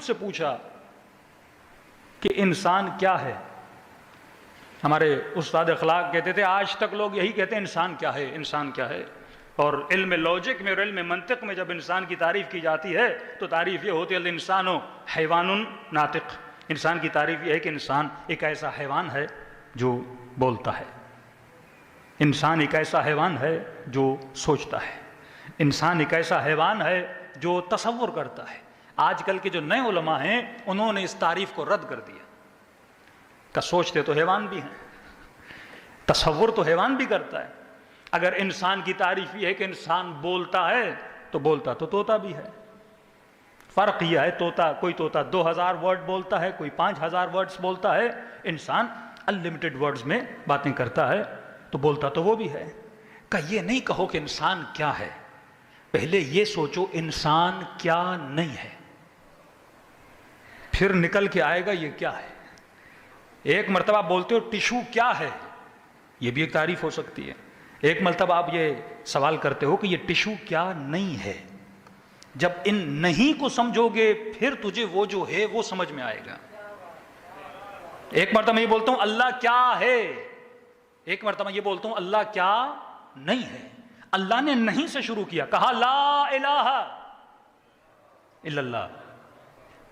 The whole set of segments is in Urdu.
خود سے پوچھا کہ انسان کیا ہے؟ ہمارے استاد اخلاق کہتے تھے آج تک لوگ یہی کہتے ہیں انسان کیا ہے، انسان کیا ہے. اور علم لاجک میں اور علم منطق میں جب انسان کی تعریف کی جاتی ہے تو تعریف یہ ہوتی ہے الانسان حیوان ناطق. انسان کی تعریف یہ ہے کہ انسان ایک ایسا حیوان ہے جو بولتا ہے، انسان ایک ایسا حیوان ہے جو سوچتا ہے، انسان ایک ایسا حیوان ہے جو تصور کرتا ہے. آج کل کے جو نئے علماء ہیں انہوں نے اس تعریف کو رد کر دیا کہ سوچتے تو حیوان بھی ہیں، تصور تو حیوان بھی کرتا ہے. اگر انسان کی تعریف یہ ہے کہ انسان بولتا ہے تو بولتا تو طوطا بھی ہے. فرق یہ ہے کوئی طوطا 2000 ورڈ بولتا ہے، کوئی 5000 ورڈز بولتا ہے، انسان انلمیٹڈ ورڈز میں باتیں کرتا ہے تو بولتا تو وہ بھی ہے. کہ یہ نہیں کہو کہ انسان کیا ہے، پہلے یہ سوچو انسان کیا نہیں ہے، پھر نکل کے آئے گا یہ کیا ہے. ایک مرتبہ بولتے ہو ٹشو کیا ہے، یہ بھی ایک تعریف ہو سکتی ہے. ایک مرتبہ آپ یہ سوال کرتے ہو کہ یہ ٹشو کیا نہیں ہے. جب ان نہیں کو سمجھو گے پھر تجھے وہ جو ہے وہ سمجھ میں آئے گا. ایک مرتبہ میں یہ بولتا ہوں اللہ کیا ہے، ایک مرتبہ یہ بولتا ہوں اللہ کیا نہیں ہے. اللہ نے نہیں سے شروع کیا، کہا لا الہ الا اللہ.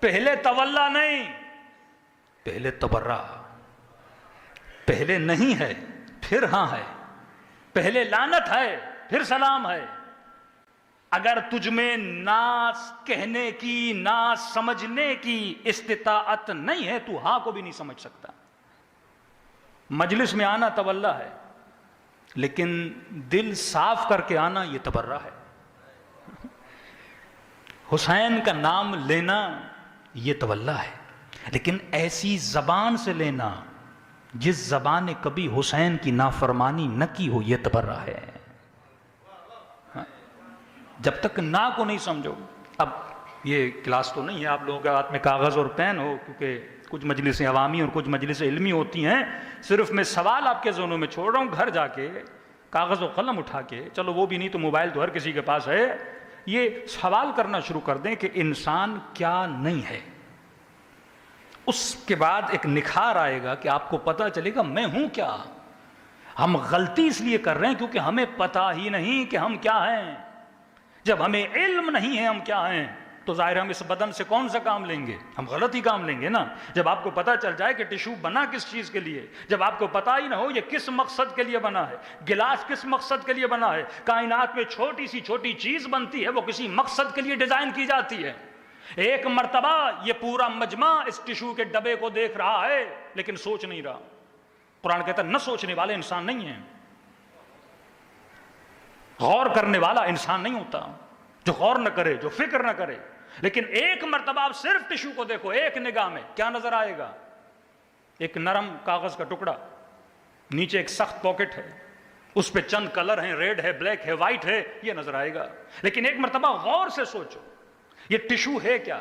پہلے تولا نہیں، پہلے تبرا. پہلے نہیں ہے پھر ہاں ہے، پہلے لعنت ہے پھر سلام ہے. اگر تجھ میں نہ کہنے کی نہ سمجھنے کی استطاعت نہیں ہے تو ہاں کو بھی نہیں سمجھ سکتا. مجلس میں آنا تولا ہے لیکن دل صاف کر کے آنا یہ تبرہ ہے. حسین کا نام لینا یہ تولا ہے لیکن ایسی زبان سے لینا جس زبان نے کبھی حسین کی نافرمانی نہ کی ہو یہ تبرہ ہے. جب تک نا کو نہیں سمجھو. اب یہ کلاس تو نہیں ہے آپ لوگوں کے ہاتھ میں کاغذ اور پین ہو، کیونکہ کچھ مجلسیں عوامی اور کچھ مجلسیں علمی ہوتی ہیں. صرف میں سوال آپ کے ذہنوں میں چھوڑ رہا ہوں، گھر جا کے کاغذ و قلم اٹھا کے، چلو وہ بھی نہیں تو موبائل تو ہر کسی کے پاس ہے، یہ سوال کرنا شروع کر دیں کہ انسان کیا نہیں ہے. اس کے بعد ایک نکھار آئے گا کہ آپ کو پتہ چلے گا میں ہوں کیا. ہم غلطی اس لیے کر رہے ہیں کیونکہ ہمیں پتہ ہی نہیں کہ ہم کیا ہیں. جب ہمیں علم نہیں ہے ہم کیا ہیں تو ظاہر ہم اس بدن سے کون سا کام لیں گے، ہم غلط ہی کام لیں گے نا. جب آپ کو پتہ چل جائے کہ ٹشو بنا کس چیز کے لیے، جب آپ کو پتہ ہی نہ ہو یہ کس مقصد کے لیے بنا ہے، گلاس کس مقصد کے لیے بنا ہے، کائنات میں چھوٹی سی چھوٹی چیز بنتی ہے وہ کسی مقصد کے لیے ڈیزائن کی جاتی ہے. ایک مرتبہ یہ پورا مجمع اس ٹشو کے ڈبے کو دیکھ رہا ہے لیکن سوچ نہیں رہا. قرآن کہتا ہے نہ سوچنے والے انسان نہیں ہیں. غور کرنے والا انسان نہیں ہوتا جو غور نہ کرے، جو فکر نہ کرے. لیکن ایک مرتبہ آپ صرف ٹشو کو دیکھو، ایک نگاہ میں کیا نظر آئے گا؟ ایک نرم کاغذ کا ٹکڑا، نیچے ایک سخت پاکٹ ہے، اس پہ چند کلر ہیں، ریڈ ہے، بلیک ہے، وائٹ ہے، یہ نظر آئے گا. لیکن ایک مرتبہ غور سے سوچو یہ ٹشو ہے کیا،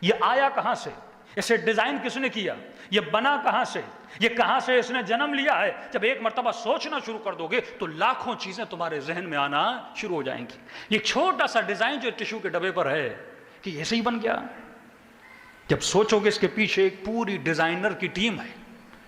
یہ آیا کہاں سے، اسے ڈیزائن کس نے کیا، یہ بنا کہاں سے، یہ کہاں سے اس نے جنم لیا ہے. جب ایک مرتبہ سوچنا شروع کر دو گے تو لاکھوں چیزیں تمہارے ذہن میں آنا شروع ہو جائیں گی. یہ چھوٹا سا ڈیزائن جو ٹشو کے ڈبے پر ہے کہ ایسے ہی بن گیا. جب سوچو گے اس کے پیچھے ایک پوری ڈیزائنر کی ٹیم ہے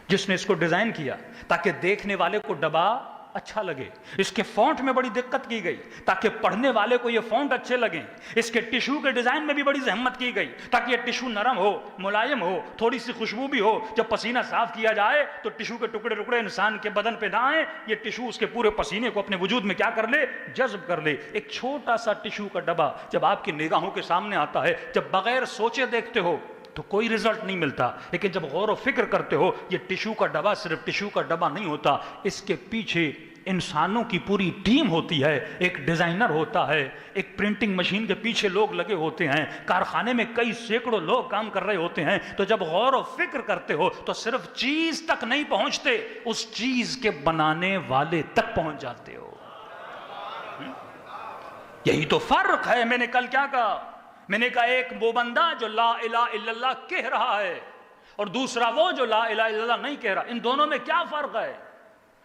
جس نے اس کو ڈیزائن کیا تاکہ دیکھنے والے کو ڈبا اچھا لگے. اس کے فونٹ میں بڑی دقت کی گئی تاکہ پڑھنے والے کو یہ فونٹ اچھے لگیں. اس کے ٹشو کے ڈیزائن میں بھی بڑی زحمت کی گئی تاکہ یہ ٹشو نرم ہو، ملائم ہو، تھوڑی سی خوشبو بھی ہو. جب پسینہ صاف کیا جائے تو ٹشو کے ٹکڑے ٹکڑے انسان کے بدن پہ نہ آئیں، یہ ٹشو اس کے پورے پسینے کو اپنے وجود میں کیا کر لے، جذب کر لے. ایک چھوٹا سا ٹشو کا ڈبا جب آپ کی نگاہوں کے سامنے آتا ہے، جب بغیر سوچے دیکھتے ہو تو کوئی رزلٹ نہیں ملتا. لیکن جب غور و فکر کرتے ہو یہ ٹشو کا ڈبا صرف ٹشو کا ڈبا نہیں ہوتا، اس کے پیچھے انسانوں کی پوری ٹیم ہوتی ہے. ایک ڈیزائنر ہوتا ہے، ایک پرنٹنگ مشین کے پیچھے لوگ لگے ہوتے ہیں، کارخانے میں کئی سینکڑوں لوگ کام کر رہے ہوتے ہیں. تو جب غور و فکر کرتے ہو تو صرف چیز تک نہیں پہنچتے، اس چیز کے بنانے والے تک پہنچ جاتے ہو. یہی تو فرق ہے. میں نے کل کیا کہا؟ میں نے کہا ایک وہ بندہ جو لا الہ الا اللہ کہہ رہا ہے اور دوسرا وہ جو لا الہ الا اللہ نہیں کہہ رہا. ان دونوں میں کیا فرق ہے؟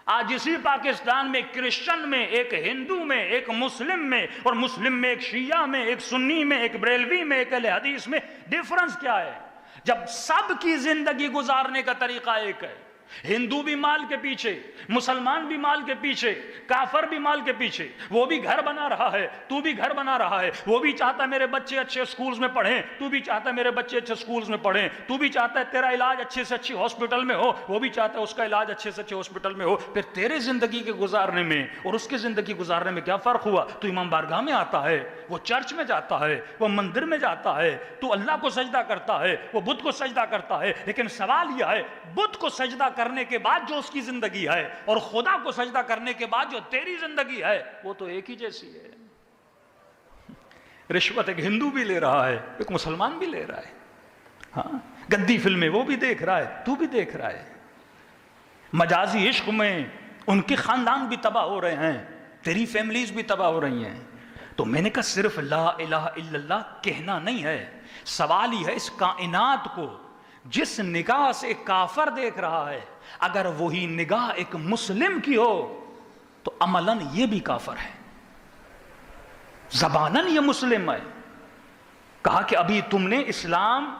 آج اسی پاکستان میں ایک کرسچن میں، ایک ہندو میں، ایک مسلم میں، اور مسلم میں ایک شیعہ میں، ایک سنی میں، ایک بریلوی میں، ایک اہل حدیث میں ڈیفرنس کیا ہے؟ جب سب کی زندگی گزارنے کا طریقہ ایک ہے. ہندو بھی مال کے پیچھے، مسلمان بھی مال کے پیچھے، کافر بھی مال کے پیچھے. وہ بھی گھر بنا رہا ہے، تو بھی گھر بنا رہا ہے. وہ بھی چاہتا ہے میرے بچے اچھے سکولز میں پڑھیں، تو بھی چاہتا ہے میرے بچے اچھے سکولز میں پڑھیں. تو بھی چاہتا ہے تیرا علاج اچھے سے اچھی ہاسپٹل میں ہو، وہ بھی چاہتا ہے اس کا علاج اچھے سے اچھے ہاسپٹل میں ہو. پھر تیرے زندگی کے گزارنے میں اور اس کے زندگی گزارنے میں کیا فرق ہوا؟ تو امام بارگاہ میں آتا ہے، وہ چرچ میں جاتا ہے، وہ مندر میں جاتا ہے، تو اللہ کو سجدہ کرتا ہے، وہ بدھ کو سجدہ کرتا ہے. لیکن سوال یہ ہے، بدھ کو سجدہ کرنے کے بعد جو اس کی زندگی ہے اور خدا کو سجدہ کرنے کے بعد جو تیری زندگی ہے، وہ تو ایک ہی جیسی ہے. رشوت ایک ہندو بھی لے رہا ہے، ایک مسلمان بھی لے رہا ہے. ہاں، گندی فلمیں وہ بھی دیکھ رہا ہے، تو بھی دیکھ رہا ہے. مجازی عشق میں ان کے خاندان بھی تباہ ہو رہے ہیں، تیری فیملیز بھی تباہ ہو رہی ہیں. تو میں نے کہا صرف لا الہ الا اللہ کہنا نہیں ہے، سوال ہی ہے اس کائنات کو جس نگاہ سے ایک کافر دیکھ رہا ہے، اگر وہی نگاہ ایک مسلم کی ہو تو عملاً یہ بھی کافر ہے، زباناً یہ مسلم ہے. کہا کہ ابھی تم نے اسلام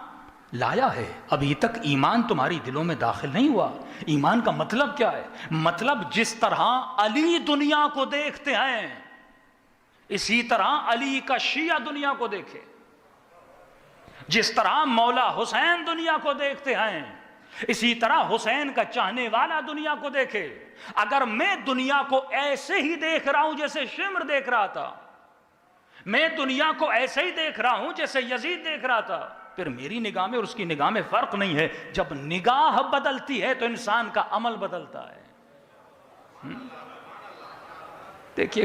لایا ہے، ابھی تک ایمان تمہاری دلوں میں داخل نہیں ہوا. ایمان کا مطلب کیا ہے؟ مطلب جس طرح علی دنیا کو دیکھتے ہیں، اسی طرح علی کا شیعہ دنیا کو دیکھے. جس طرح مولا حسین دنیا کو دیکھتے ہیں، اسی طرح حسین کا چاہنے والا دنیا کو دیکھے. اگر میں دنیا کو ایسے ہی دیکھ رہا ہوں جیسے شمر دیکھ رہا تھا، میں دنیا کو ایسے ہی دیکھ رہا ہوں جیسے یزید دیکھ رہا تھا، پھر میری نگاہ میں اور اس کی نگاہ میں فرق نہیں ہے. جب نگاہ بدلتی ہے تو انسان کا عمل بدلتا ہے. دیکھیے